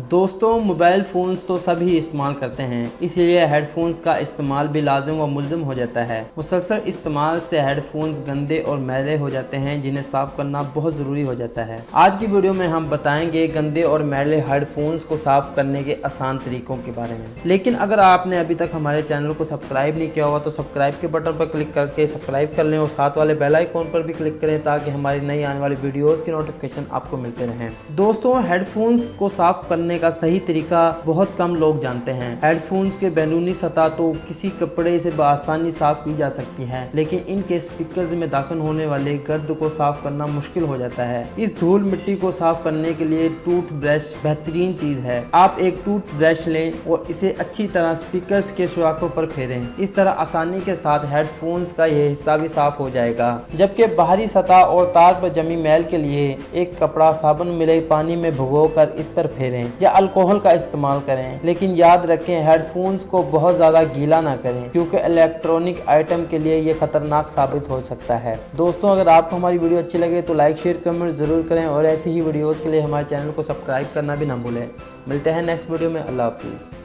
दोस्तों, mobile phones तो सभी इस्तेमाल करते हैं, इसलिए हेडफोन्स का इस्तेमाल भी लाजिम व मुल्ज़िम हो जाता है। मुसलसल इस्तेमाल से हेडफोन्स गंदे और मैले हो जाते हैं, जिन्हें साफ़ करना बहुत ज़रूरी हो जाता है। आज की वीडियो में हम बताएंगे गंदे और मैले हेडफोन्स को साफ़ करने के आसान तरीकों के बारे में। लेकिन अगर आपने अभी तक हमारे चैनल को सब्सक्राइब नहीं किया हुआ तो सब्सक्राइब के बटन पर क्लिक करके सब्सक्राइब कर लें और साथ वाले बेल आइकॉन पर भी क्लिक करें ताकि हमारी नई आने वाली वीडियोज़ की नोटिफिकेशन आपको मिलते रहें। दोस्तों, हेडफोन्स को साफ़ करने का सही तरीका बहुत कम लोग जानते हैं। हेडफोन्स के बैरूनी सतह तो किसी कपड़े से बआसानी साफ की जा सकती है, लेकिन इनके स्पीकर्स में दाखिल होने वाले गर्द को साफ करना मुश्किल हो जाता है। इस धूल मिट्टी को साफ करने के लिए टूथ ब्रश बेहतरीन चीज है। आप एक टूथ ब्रश लें और इसे अच्छी तरह स्पीकर्स के सुराखों पर फेरें। इस तरह आसानी के साथ हेडफोन्स का यह हिस्सा भी साफ हो जाएगा। जबकि बाहरी सतह और तार पर जमी मैल के लिए एक कपड़ा साबुन मिले पानी में भिगोकर इस पर फेरें या अल्कोहल का इस्तेमाल करें। लेकिन याद रखें, हेडफोन्स को बहुत ज़्यादा गीला ना करें, क्योंकि इलेक्ट्रॉनिक आइटम के लिए ये खतरनाक साबित हो सकता है। दोस्तों, अगर आपको हमारी वीडियो अच्छी लगे तो लाइक शेयर कमेंट ज़रूर करें और ऐसी ही वीडियोज़ के लिए हमारे चैनल को सब्सक्राइब करना भी ना भूलें। मिलते हैं नेक्स्ट वीडियो में। अल्लाह हाफिज़।